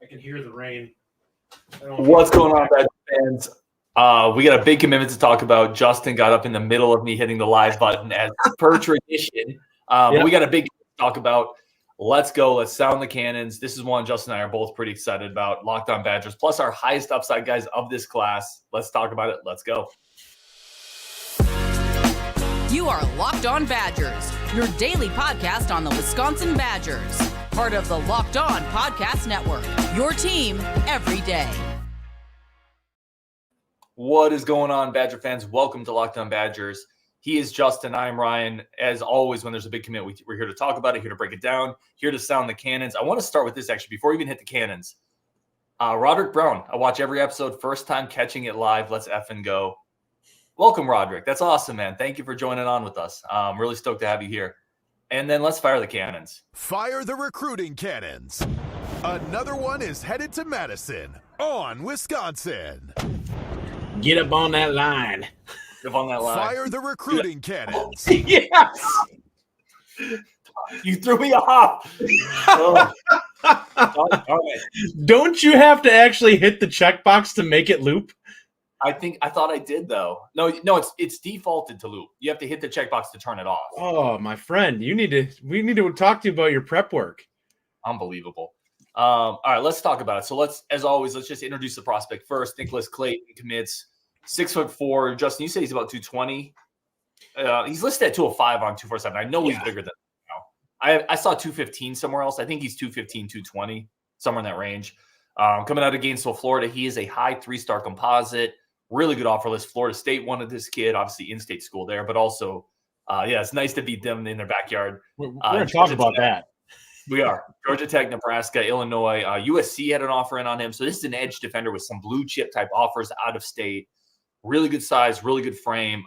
I can hear the rain. What's going on, Badger fans? We got a big commitment to talk about. Justin got up in the middle of me hitting the live button as per tradition. But we got a big to talk about. Let's go. Let's sound the cannons. This is one Justin and I are both pretty excited about. Locked On Badgers, plus our highest upside guys of this class. Let's talk about it. Let's go. You are Locked On Badgers, your daily podcast on the Wisconsin Badgers. Part of the Locked On Podcast Network, your team every day. What is going on, Badger fans? Welcome to Locked On Badgers. He is Justin. I am Ryan. As always, when there's a big commit, we're here to talk about it, here to break it down, here to sound the cannons. I want to start with this, actually, before we even hit the cannons. Roderick Brown. I watch every episode, first time catching it live. Let's effing go. Welcome, Roderick. That's awesome, man. Thank you for joining on with us. I'm really stoked to have you here. And then let's fire the cannons. Fire the recruiting cannons. Another one is headed to Madison on Wisconsin. Get up on that line. Get up on that line. Fire the recruiting cannons. Yes. You threw me off. Oh. Don't you have to actually hit the checkbox to make it loop? I thought I did, though. No, it's defaulted to loop. You have to hit the checkbox to turn it off. Oh, my friend, we need to talk to you about your prep work. Unbelievable. All right, let's talk about it. So as always, let's just introduce the prospect first. Nicolas Clayton commits, 6'4". Justin, you say he's about 220. He's listed at 205 on 247. I know he's bigger than I saw 215 somewhere else. I think he's 215, 220, somewhere in that range. Coming out of Gainesville, Florida, he is a high 3-star composite. Really good offer list. Florida State wanted this kid, obviously in-state school there, but also, it's nice to beat them in their backyard. We're going to talk about that. We are. Georgia Tech, Nebraska, Illinois. USC had an offer in on him. So this is an edge defender with some blue chip type offers out of state. Really good size, really good frame.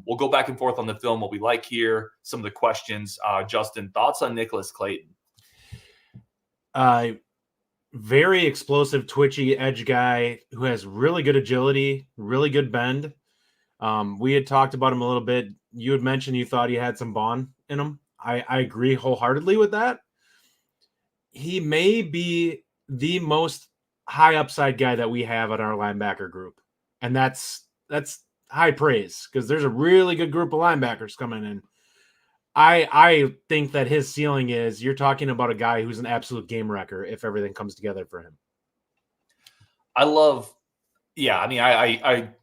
We'll go back and forth on the film, what we like here, some of the questions. Justin, thoughts on Nicolas Clayton? Very explosive, twitchy edge guy who has really good agility, really good bend. We had talked about him a little bit. You had mentioned you thought he had some bond in him. I agree wholeheartedly with that. He may be the most high upside guy that we have at our linebacker group. And that's high praise because there's a really good group of linebackers coming in. I think that his ceiling is you're talking about a guy who's an absolute game wrecker if everything comes together for him. I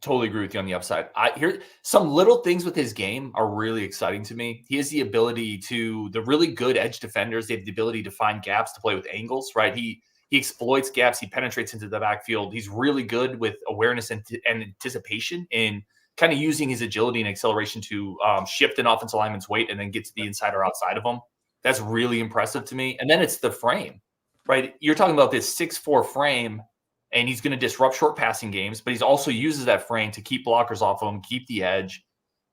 totally agree with you on the upside. Here some little things with his game are really exciting to me. He has the ability the really good edge defenders, they have the ability to find gaps to play with angles, right? He exploits gaps, he penetrates into the backfield. He's really good with awareness and anticipation in kind of using his agility and acceleration to shift an offensive lineman's weight and then get to the inside or outside of him. That's really impressive to me. And then it's the frame, right? You're talking about this 6'4" frame, and he's going to disrupt short passing games, but he also uses that frame to keep blockers off of him, keep the edge.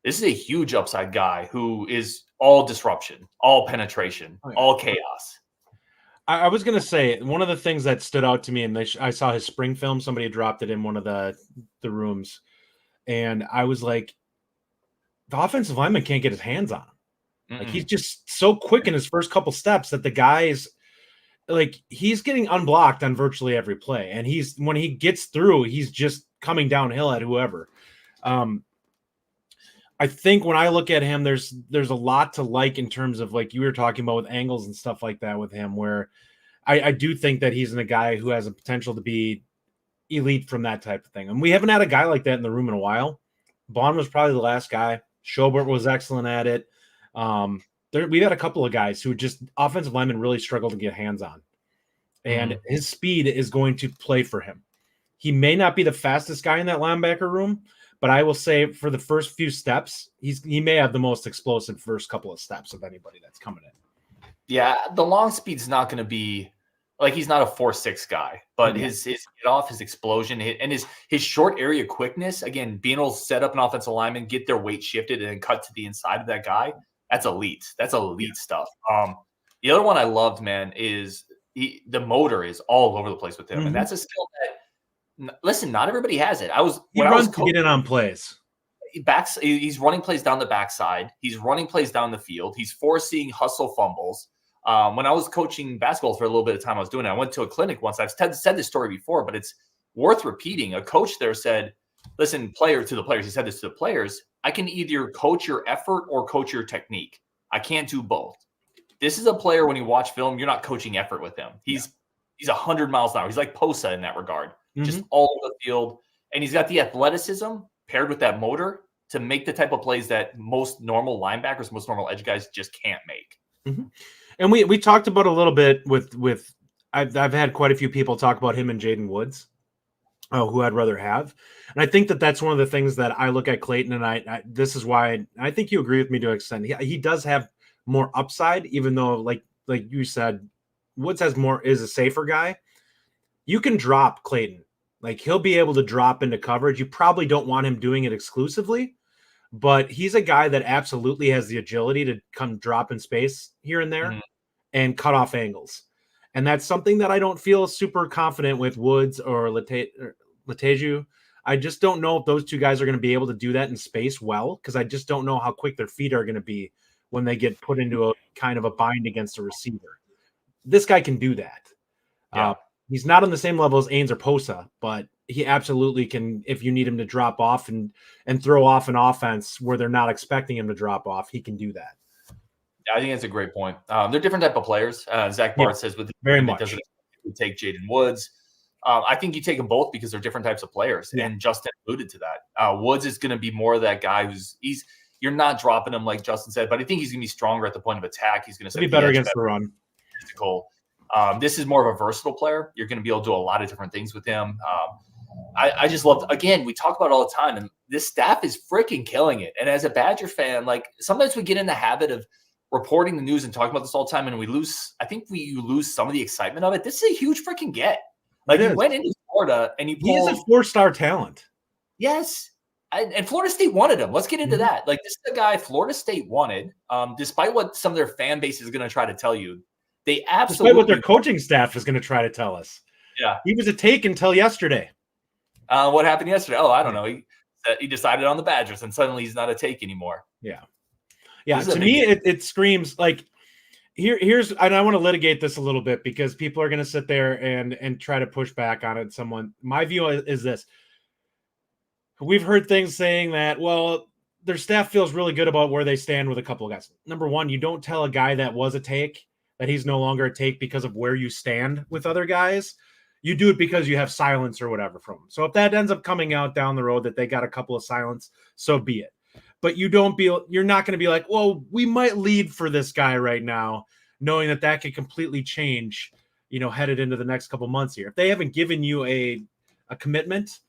This is a huge upside guy who is all disruption, all penetration, all chaos. I was going to say, one of the things that stood out to me, and I saw his spring film, somebody dropped it in one of the rooms, and I was like, the offensive lineman can't get his hands on him. Like, he's just so quick in his first couple steps that the guy's like, he's getting unblocked on virtually every play. And when he gets through, he's just coming downhill at whoever. I think when I look at him, there's a lot to like in terms of, like you were talking about with angles and stuff like that with him, where I do think that he's a guy who has a potential to be elite from that type of thing. And we haven't had a guy like that in the room in a while. Bond was probably the last guy. Schobert was excellent at it. We've had a couple of guys who just offensive linemen really struggle to get hands on. And his speed is going to play for him. He may not be the fastest guy in that linebacker room, but I will say for the first few steps, he may have the most explosive first couple of steps of anybody that's coming in. Yeah, the long speed's not going to be like, he's not a 4.6 guy, but his get off, his explosion, and his short area quickness, again, being able to set up an offensive lineman, get their weight shifted, and then cut to the inside of that guy, that's elite. That's elite stuff. The other one I loved, man, is the motor is all over the place with him, and that's a skill that, listen, not everybody has it. He runs to get in on plays. He's running plays down the backside. He's running plays down the field. He's forcing hustle fumbles. When I was coaching basketball for a little bit of time, I was doing it. I went to a clinic once. I've said this story before, but it's worth repeating. A coach there said, listen, to the players, he said this to the players, I can either coach your effort or coach your technique. I can't do both. This is a player, when you watch film, you're not coaching effort with him. He's 100 miles an hour. He's like Posa in that regard, just all over the field. And he's got the athleticism paired with that motor to make the type of plays that most normal linebackers, most normal edge guys just can't make. And we talked about a little bit with I've had quite a few people talk about him and Jaden Woods, who I'd rather have. And I think that that's one of the things that I look at Clayton, and I this is why I think you agree with me to an extent. He does have more upside, even though like you said, Woods is a safer guy. You can drop Clayton. Like, he'll be able to drop into coverage. You probably don't want him doing it exclusively, but he's a guy that absolutely has the agility to come drop in space here and there and cut off angles. And that's something that I don't feel super confident with Woods or Leteju. I just don't know if those two guys are going to be able to do that in space well, because I just don't know how quick their feet are going to be when they get put into a kind of a bind against a receiver. This guy can do that. Yeah. He's not on the same level as Ains or Posa, but he absolutely can. If you need him to drop off and throw off an offense where they're not expecting him to drop off, he can do that. Yeah, I think that's a great point. They're different type of players. Zach Bart says with very much doesn't take Jaden Woods. I think you take them both because they're different types of players, and Justin alluded to that. Woods is going to be more of that guy you're not dropping him like Justin said, but I think he's going to be stronger at the point of attack. He's going to be better against the run. Physical. This is more of a versatile player. You're going to be able to do a lot of different things with him. I just love, again, we talk about it all the time, and this staff is freaking killing it. And as a Badger fan, like, sometimes we get in the habit of reporting the news and talking about this all the time, and we lose some of the excitement of it. This is a huge freaking get. Like, you went into Florida and he is a 4-star talent. Yes. And Florida State wanted him. Let's get into that. Like, this is the guy Florida State wanted, despite what some of their fan base is going to try to tell you. They absolutely, despite what their coaching staff is going to try to tell us. Yeah. He was a take until yesterday. What happened yesterday? Oh, I don't know. He decided on the Badgers, and suddenly he's not a take anymore. Yeah. Yeah. To me, it screams like, here's, and I want to litigate this a little bit because people are going to sit there and try to push back on it. My view is this. We've heard things saying that, well, their staff feels really good about where they stand with a couple of guys. Number one, you don't tell a guy that was a take that he's no longer a take because of where you stand with other guys. You do it because you have silence or whatever from them. So if that ends up coming out down the road that they got a couple of silence, so be it. But you're not going to be like, well, we might lead for this guy right now, knowing that could completely change, headed into the next couple months here. If they haven't given you a commitment,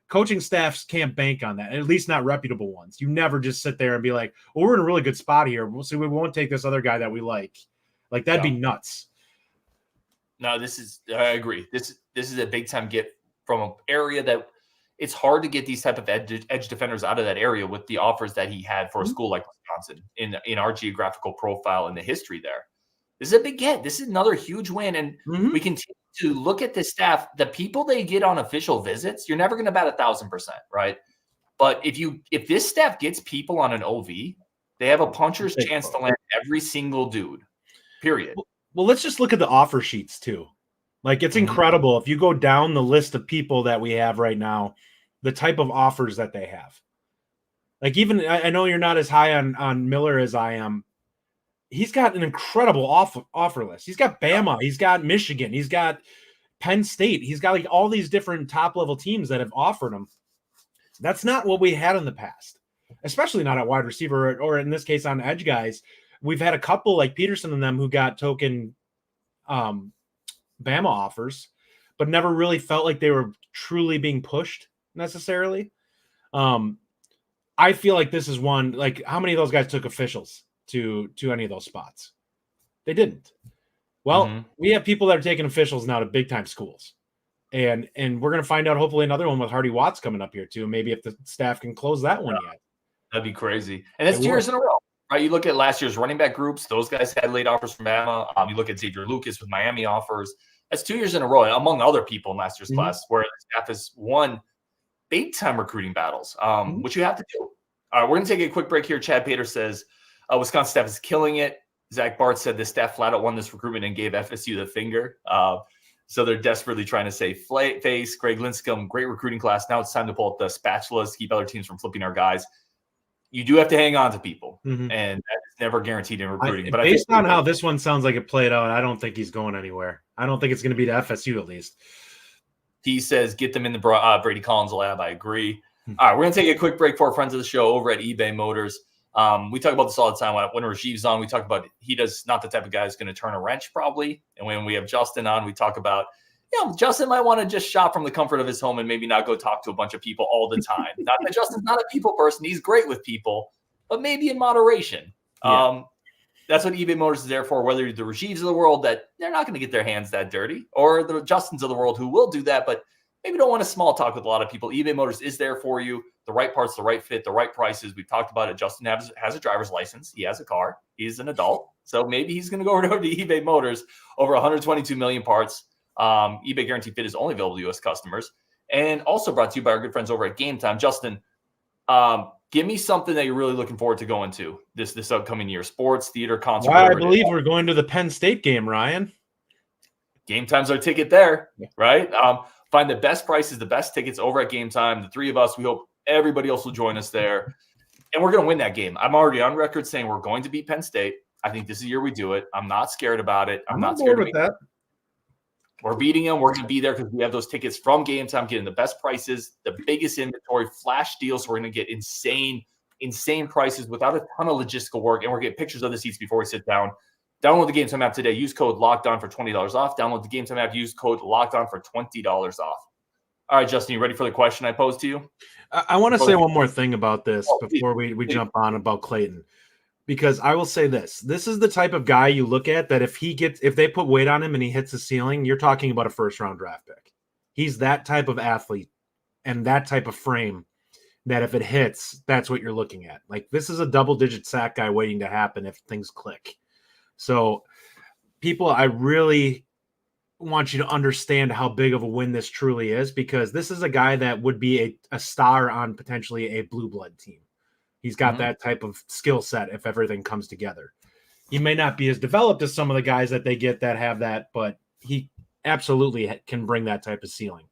coaching staffs can't bank on that, at least not reputable ones. You never just sit there and be like, well, we're in a really good spot here. So we won't take this other guy that we like. Like, that'd be nuts. No, I agree. This is a big time get from an area that it's hard to get these type of edge defenders out of that area with the offers that he had for a school like Wisconsin in our geographical profile and the history there. This is a big get. This is another huge win. And we continue to look at this staff. The people they get on official visits, you're never going to bat 1,000%, right? But if this staff gets people on an OV, they have a puncher's chance to land every single dude, period. Well, let's just look at the offer sheets too. Like, it's incredible. If you go down the list of people that we have right now, the type of offers that they have. Like, even I know you're not as high on Miller as I am. He's got an incredible offer list. He's got Bama. He's got Michigan. He's got Penn State. He's got like all these different top-level teams that have offered him. That's not what we had in the past, especially not at wide receiver or in this case on edge guys. We've had a couple like Peterson and them who got token Bama offers, but never really felt like they were truly being pushed necessarily. I feel like this is one, like, how many of those guys took officials to any of those spots? They didn't. Well, we have people that are taking officials now to big time schools. And we're going to find out hopefully another one with Hardy Watts coming up here too. Maybe if the staff can close that one yet. That'd be crazy. And that's 2 years in a row. Right, you look at last year's running back groups; those guys had late offers from Bama. You look at Xavier Lucas with Miami offers. That's 2 years in a row, among other people in last year's class, where the staff has won big-time recruiting battles, which you have to do. All right, we're going to take a quick break here. Chad Pater says Wisconsin staff is killing it. Zach Bart said the staff flat out won this recruitment and gave FSU the finger. So they're desperately trying to save face. Greg Linscomb, great recruiting class. Now it's time to pull up the spatulas to keep other teams from flipping our guys. You do have to hang on to people, and that is never guaranteed in recruiting. But based on how this one sounds like it played out, I don't think he's going anywhere. I don't think it's going to be to FSU at least. He says, get them in the Brady Collins lab. I agree. All right, we're going to take a quick break for our friends of the show over at eBay Motors. We talk about this all the time. When Rajiv's on, we talk about he does not the type of guy who's going to turn a wrench probably. And when we have Justin on, we talk about, Justin might want to just shop from the comfort of his home and maybe not go talk to a bunch of people all the time. Not that Justin's not a people person. He's great with people, but maybe in moderation. Yeah. That's what eBay Motors is there for, whether you're the Rajivs of the world that they're not going to get their hands that dirty, or the Justins of the world who will do that, but maybe don't want to small talk with a lot of people. eBay Motors is there for you. The right parts, the right fit, the right prices. We've talked about it. Justin has a driver's license. He has a car. He's an adult. So maybe he's going to go over to eBay Motors. Over 122 million parts. eBay Guaranteed Fit is only available to U.S. customers. And also brought to you by our good friends over at Gametime. Justin, give me something that you're really looking forward to going to this upcoming year. Sports, theater, concert. I believe we're going to the Penn State game, Ryan. Gametime's our ticket there, right? Find the best prices, the best tickets over at Gametime. The three of us, we hope everybody else will join us there. And we're going to win that game. I'm already on record saying we're going to beat Penn State. I think this is the year we do it. I'm not scared about it. I'm not scared with that. We're beating them. We're going to be there because we have those tickets from Gametime, getting the best prices, the biggest inventory, flash deals. So we're going to get insane prices without a ton of logistical work. And we're going to get pictures of the seats before we sit down. Download the Gametime app today. Use code LOCKEDON for $20 off. Download the Gametime app. Use code LOCKEDON for $20 off. All right, Justin, you ready for the question I posed to you? I want to say one more thing about this before we jump on about Clayton, because I will say this. This is the type of guy you look at that if they put weight on him and he hits the ceiling, you're talking about a first-round draft pick. He's that type of athlete and that type of frame that if it hits, that's what you're looking at. Like, this is a double-digit sack guy waiting to happen if things click. So, people, I really want you to understand how big of a win this truly is, because this is a guy that would be a star on potentially a blue blood team. He's got that type of skill set if everything comes together. He may not be as developed as some of the guys that they get that have that, but he absolutely can bring that type of ceiling.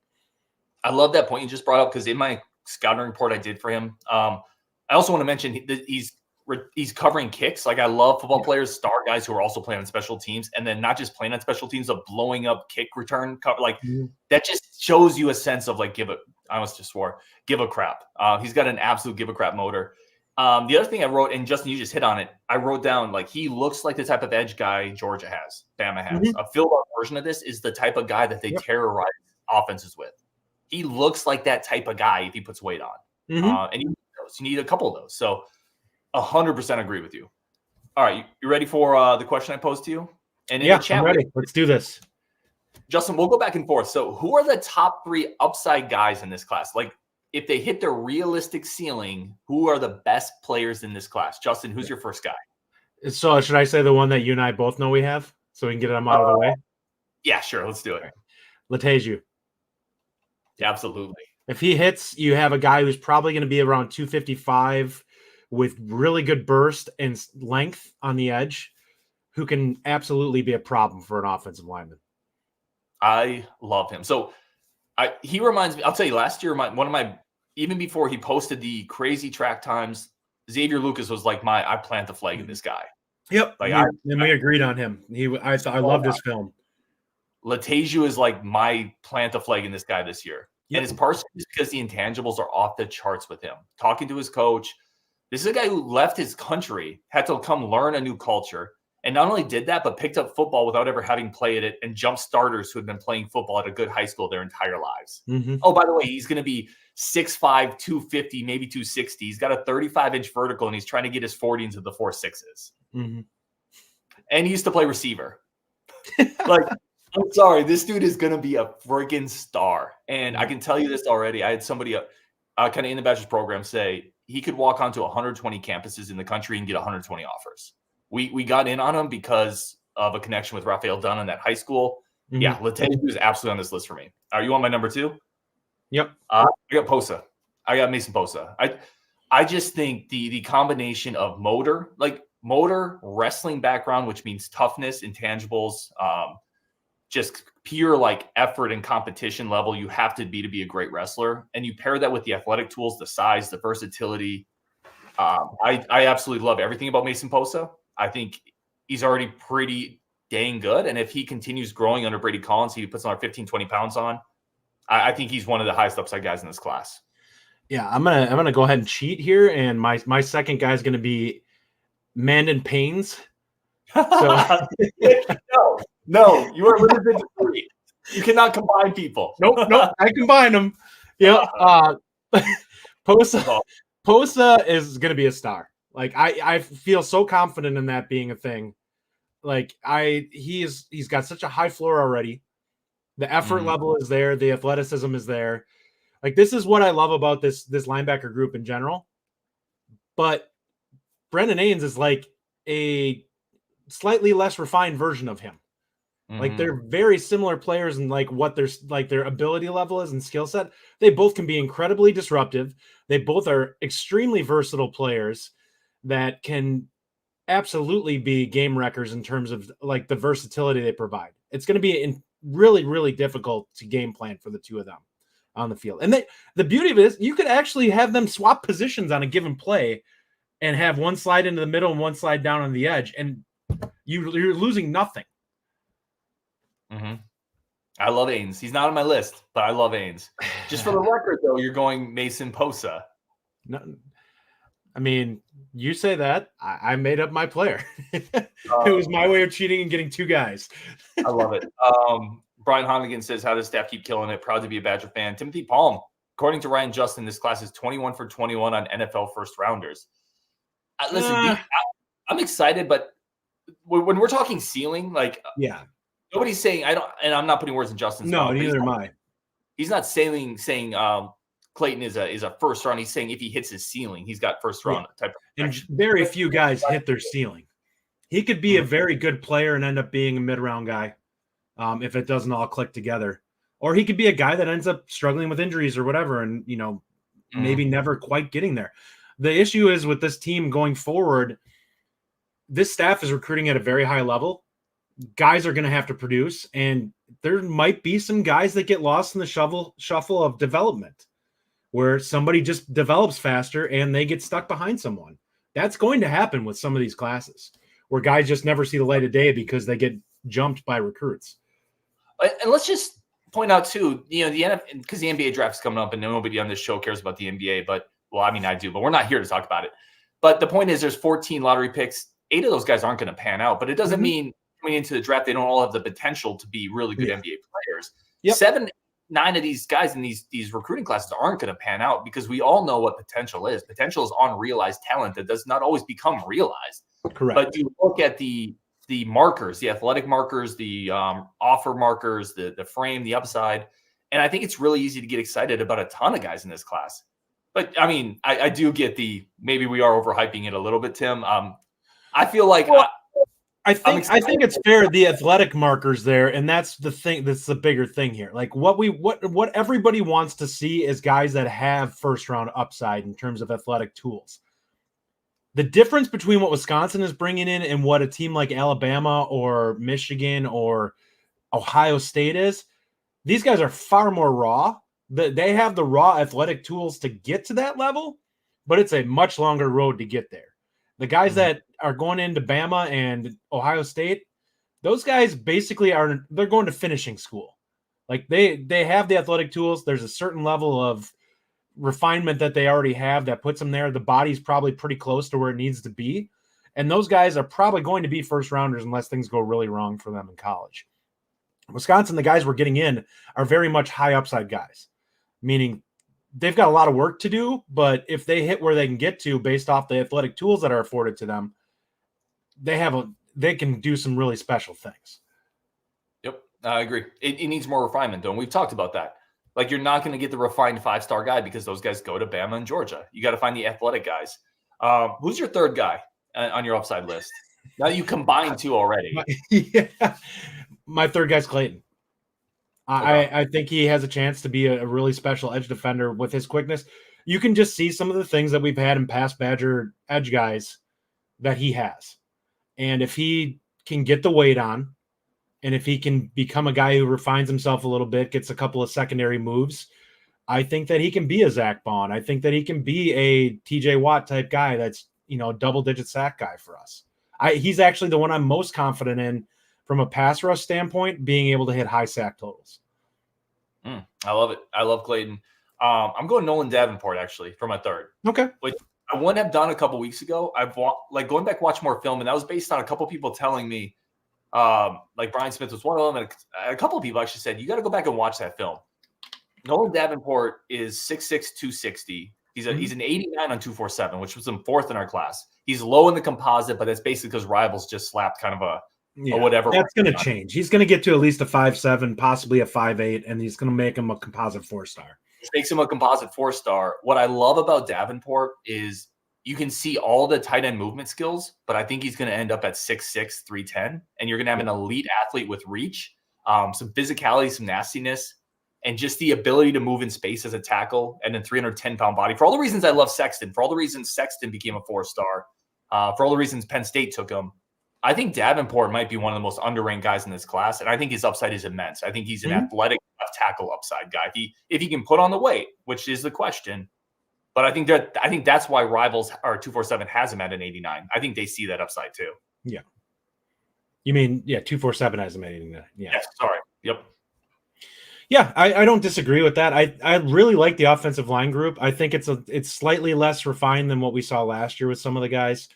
I love that point you just brought up, because in my scouting report I did for him, I also want to mention that he's covering kicks. Like, I love football players, star guys who are also playing on special teams, and then not just playing on special teams, but blowing up kick return cover. Like, that just shows you a sense of like, give a crap. He's got an absolute give a crap motor. The other thing I wrote, and Justin, you just hit on it. I wrote down, like, he looks like the type of edge guy Georgia has, Bama has. A filled-out version of this is the type of guy that they terrorize offenses with. He looks like that type of guy if he puts weight on. And you need a couple of those. So 100% agree with you. All right, you ready for the question I posed to you? And in the chat, I'm ready. Let's do this. Justin, we'll go back and forth. So who are the top 3 upside guys in this class? Like, if they hit their realistic ceiling, who are the best players in this class? Justin, who's your first guy? So should I say the one that you and I both know we have, so we can get them out of the way? Yeah, sure. Let's do it. Leteju. Yeah, absolutely. If he hits, you have a guy who's probably going to be around 255 with really good burst and length on the edge, who can absolutely be a problem for an offensive lineman. I love him. So he reminds me, I'll tell you, last year, even before he posted the crazy track times, Xavier Lucas was like I plant the flag in this guy. Yep. Like we agreed on him. I loved his film. Leteju is like my plant the flag in this guy this year. Yep. And it's partially because the intangibles are off the charts with him. Talking to his coach, this is a guy who left his country, had to come learn a new culture, and not only did that, but picked up football without ever having played it, and jumped starters who had been playing football at a good high school their entire lives. Oh, by the way, he's going to be 6'5", 250, maybe 260. He's got a 35-inch vertical, and he's trying to get his 40 into the 4.6s. And he used to play receiver. Like, I'm sorry, this dude is going to be a freaking star. And I can tell you this already. I had somebody kind of in the bachelor's program say he could walk onto 120 campuses in the country and get 120 offers. We got in on him because of a connection with Raphael Dunn in that high school. Yeah, Leteju is absolutely on this list for me. You want my number 2? Yep. I got Mason Posa. I just think the combination of motor, like motor, wrestling background, which means toughness, intangibles, just pure like effort and competition level you have to be a great wrestler. And you pair that with the athletic tools, the size, the versatility. I absolutely love everything about Mason Posa. I think he's already pretty dang good. And if he continues growing under Brady Collins, he puts another 15, 20 pounds on. I think he's one of the highest upside guys in this class. Yeah, I'm gonna go ahead and cheat here, and my second guy is gonna be Mandon Paynes. So no, you are limited to 3. You cannot combine people. Nope, I combine them. Yeah, Posa is gonna be a star. Like I feel so confident in that being a thing. Like he's got such a high floor already. The effort level is there. The athleticism is there. Like this is what I love about this linebacker group in general. But Brendan Haynes is like a slightly less refined version of him. Like they're very similar players and like what their ability level is and skill set. They both can be incredibly disruptive. They both are extremely versatile players that can absolutely be game wreckers in terms of like the versatility they provide. It's going to be really, really difficult to game plan for the two of them on the field. And the beauty of it is you could actually have them swap positions on a given play and have one slide into the middle and one slide down on the edge, and you're losing nothing. I love Haynes. He's not on my list, but I love Haynes. Just for the record, though, you're going Mason Posa. No, I mean, you say that. I made up my player. It was my way of cheating and getting 2 guys. I love it. Brian Honigan says, how does staff keep killing it? Proud to be a Badger fan. Timothy Palm, according to Ryan Justin, this class is 21 for 21 on NFL first rounders. Listen, I'm excited, but when we're talking ceiling, like, nobody's saying I'm not putting words in Justin's mouth. No, neither am I. He's not saying Clayton is a first round. He's saying if he hits his ceiling, he's got first round type of protection. And very few guys hit their ceiling. He could be a very good player and end up being a mid-round guy if it doesn't all click together. Or he could be a guy that ends up struggling with injuries or whatever and, maybe never quite getting there. The issue is with this team going forward, this staff is recruiting at a very high level. Guys are going to have to produce, and there might be some guys that get lost in the shuffle of development where somebody just develops faster and they get stuck behind someone. That's going to happen with some of these classes where guys just never see the light of day because they get jumped by recruits. And let's just point out too, the NFL, because the NBA draft is coming up and nobody on this show cares about the NBA, but I do, but we're not here to talk about it. But the point is there's 14 lottery picks. 8 of those guys aren't going to pan out, but it doesn't mean coming into the draft, they don't all have the potential to be really good NBA players. 7, 9 of these guys in these recruiting classes aren't going to pan out because we all know what potential is. Potential is unrealized talent that does not always become realized. Correct. But you look at the markers, the athletic markers, the offer markers, the frame, the upside, and I think it's really easy to get excited about a ton of guys in this class. But I mean, I do get maybe we are overhyping it a little bit, Tim. I feel like I think it's fair. The athletic markers there, and that's the thing. That's the bigger thing here. Like what everybody wants to see is guys that have first round upside in terms of athletic tools. The difference between what Wisconsin is bringing in and what a team like Alabama or Michigan or Ohio State is, these guys are far more raw. They have the raw athletic tools to get to that level, but it's a much longer road to get there. The guys that are going into Bama and Ohio State, those guys basically they're going to finishing school. Like they have the athletic tools. There's a certain level of refinement that they already have that puts them there. The body's probably pretty close to where it needs to be. And those guys are probably going to be first rounders unless things go really wrong for them in college. Wisconsin, the guys we're getting in are very much high upside guys, meaning they've got a lot of work to do, but if they hit where they can get to based off the athletic tools that are afforded to them, they can do some really special things. Yep, I agree. It needs more refinement, though, and we've talked about that. Like, you're not going to get the refined 5-star guy because those guys go to Bama and Georgia. You got to find the athletic guys. Who's your third guy on your upside list? Now you combined 2 already. My third guy's Clayton. I think he has a chance to be a really special edge defender with his quickness. You can just see some of the things that we've had in past Badger edge guys that he has. And if he can get the weight on, and if he can become a guy who refines himself a little bit, gets a couple of secondary moves, I think that he can be a Zach Bond. I think that he can be a TJ Watt type guy that's, a double-digit sack guy for us. He's actually the one I'm most confident in from a pass rush standpoint, being able to hit high sack totals. I love it. I love Clayton. I'm going Nolan Davenport, actually, for my third. Okay. Which I wouldn't have done a couple weeks ago. I've going back, watch more film, and that was based on a couple people telling me, like Brian Smith was one of them, and a couple of people actually said, you got to go back and watch that film. Nolan Davenport is 6'6", 260. He's an 89 on 247, which was him fourth in our class. He's low in the composite, but that's basically because Rivals just slapped kind of a whatever. That's going to change. He's going to get to at least a 5'7", possibly a 5'8", and he's going to make him a composite 4-star. This makes him a composite 4-star. What I love about Davenport is you can see all the tight end movement skills, but I think he's going to end up at 6'6", 310, and you're going to have an elite athlete with reach, some physicality, some nastiness, and just the ability to move in space as a tackle, and then 310-pound body. For all the reasons I love Sexton, for all the reasons Sexton became a 4-star, for all the reasons Penn State took him, I think Davenport might be one of the most underranked guys in this class, and I think his upside is immense. I think he's an athletic left tackle upside guy. If he can put on the weight, which is the question, but I think that's why Rivals or 247 has him at an 89. I think they see that upside too. Yeah. You mean 247 has him at 89? Yeah. Yes. Sorry. Yep. Yeah, I don't disagree with that. I really like the offensive line group. I think it's slightly less refined than what we saw last year with some of the guys.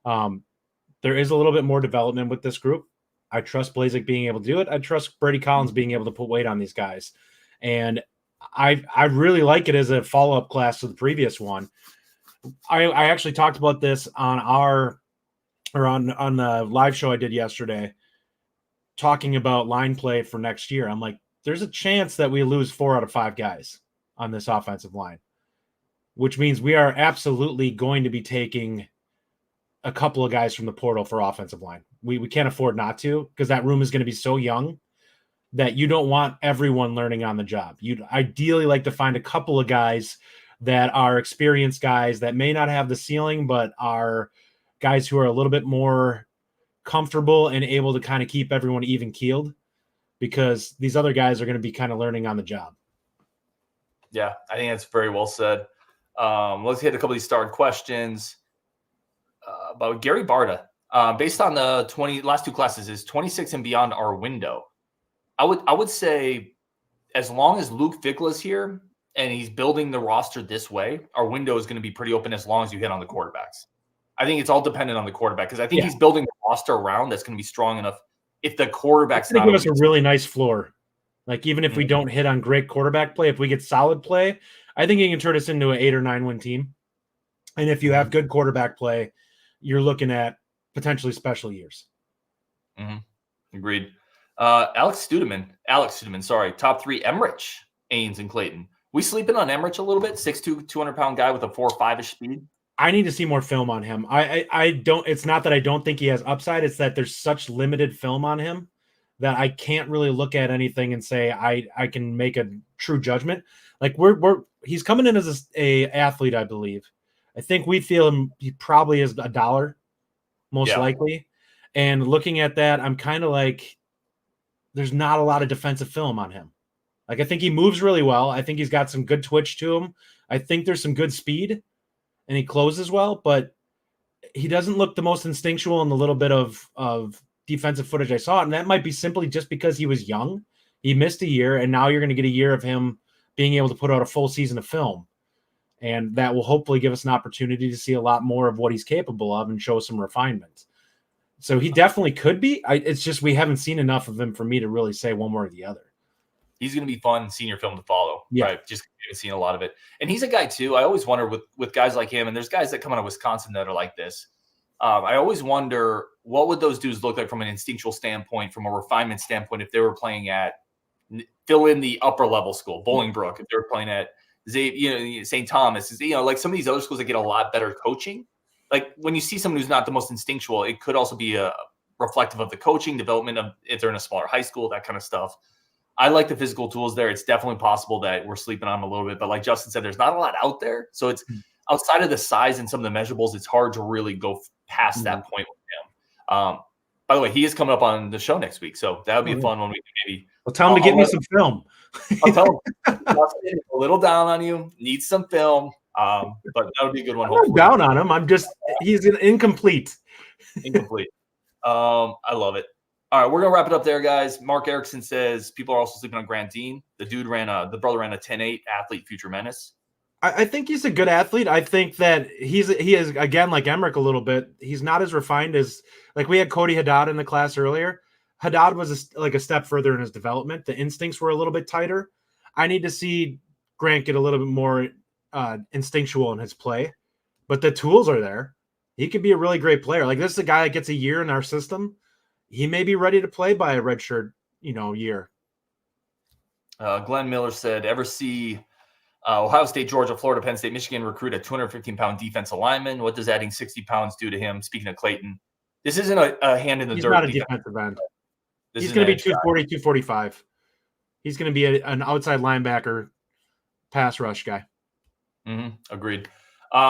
There is a little bit more development with this group. I trust Blazek being able to do it. I trust Brady Collins being able to put weight on these guys. And I really like it as a follow-up class to the previous one. I actually talked about this on on the live show I did yesterday, talking about line play for next year. I'm like, there's a chance that we lose 4 out of 5 guys on this offensive line, which means we are absolutely going to be taking a couple of guys from the portal for offensive line. We can't afford not to, because that room is going to be so young that you don't want everyone learning on the job. You'd ideally like to find a couple of guys that are experienced guys that may not have the ceiling, but are guys who are a little bit more comfortable and able to kind of keep everyone even keeled, because these other guys are going to be kind of learning on the job. Yeah, I think that's very well said. Let's hit a couple of these starred questions. About Gary Barta. Based on the last 2 classes, is 26 and beyond our window? I would say, as long as Luke Fickell is here and he's building the roster this way, our window is going to be pretty open as long as you hit on the quarterbacks. I think it's all dependent on the quarterback, because I think he's building the roster around that's going to be strong enough. If the quarterback's not, give us a really nice floor. Like, even if we don't hit on great quarterback play, if we get solid play, I think he can turn us into an 8 or 9 win team. And if you have good quarterback play, you're looking at potentially special years. Agreed. Alex Studeman, sorry. Top 3, Emmerich, Ains, and Clayton. We sleeping on Emmerich a little bit? 6'2", 200-pound guy with a 4.5-ish speed. I need to see more film on him. I don't. It's not that I don't think he has upside. It's that there's such limited film on him that I can't really look at anything and say I can make a true judgment. Like he's coming in as a athlete, I believe. I think we feel he probably is $1 most likely. And looking at that, I'm kind of like, there's not a lot of defensive film on him. Like, I think he moves really well. I think he's got some good twitch to him. I think there's some good speed, and he closes well, but he doesn't look the most instinctual in the little bit of defensive footage I saw. And that might be simply just because he was young. He missed a year, and now you're going to get a year of him being able to put out a full season of film. And that will hopefully give us an opportunity to see a lot more of what he's capable of and show some refinement. So he definitely could be. It's just we haven't seen enough of him for me to really say one way or the other. He's going to be fun senior film to follow. Yeah. Right? Just haven't seen a lot of it. And he's a guy, too. I always wonder with guys like him, and there's guys that come out of Wisconsin that are like this. I always wonder, what would those dudes look like from an instinctual standpoint, from a refinement standpoint, if they were playing at, fill in the upper level school, Bolingbrook, if they were playing at St. Thomas, like some of these other schools that get a lot better coaching. Like, when you see someone who's not the most instinctual, it could also be a reflective of the coaching development of if they're in a smaller high school, that kind of stuff. I like the physical tools there. It's definitely possible that we're sleeping on them a little bit, but like Justin said, there's not a lot out there. So it's outside of the size and some of the measurables, it's hard to really go past that point with him. By the way, he is coming up on the show next week, so that would be a fun one. We can maybe. Well, tell him to get me some film. I'll tell him a little down on you. Needs some film, but that would be a good one. I'm not down on him. He's incomplete. Incomplete. I love it. All right, we're gonna wrap it up there, guys. Mark Erickson says people are also sleeping on Grant Dean. The brother ran a 10.8 athlete, future menace. I think he's a good athlete. I think that he is, again, like Emmerich a little bit. He's not as refined as, like, we had Cody Haddad in the class earlier. Haddad was a step further in his development. The instincts were a little bit tighter. I need to see Grant get a little bit more instinctual in his play, but the tools are there. He could be a really great player. Like, this is a guy that gets a year in our system. He may be ready to play by a redshirt, year. Glenn Miller said, ever see Ohio State, Georgia, Florida, Penn State, Michigan recruit a 215-pound defensive lineman? What does adding 60 pounds do to him? Speaking of Clayton, this isn't a hand in the dirt. He's not a defensive end. He's going to be 240, 245. He's going to be an outside linebacker, pass rush guy. Agreed.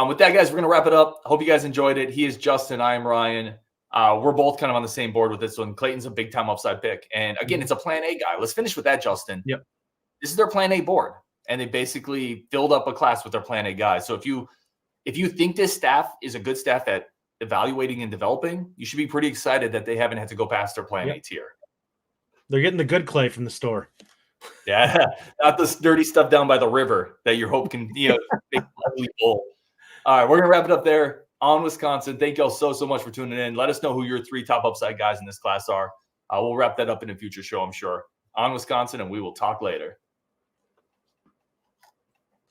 With that, guys, we're going to wrap it up. Hope you guys enjoyed it. He is Justin. I am Ryan. We're both kind of on the same board with this one. Clayton's a big-time upside pick. And, again, it's a Plan A guy. Let's finish with that, Justin. Yep. This is their Plan A board. And they basically filled up a class with their Plan A guys. So if you think this staff is a good staff at evaluating and developing, you should be pretty excited that they haven't had to go past their Plan A tier. They're getting the good clay from the store. Yeah, not this dirty stuff down by the river that your hope can, make lovely bowl. All right, we're going to wrap it up there on Wisconsin. Thank you all so much for tuning in. Let us know who your 3 top upside guys in this class are. We'll wrap that up in a future show, I'm sure. On Wisconsin, and we will talk later.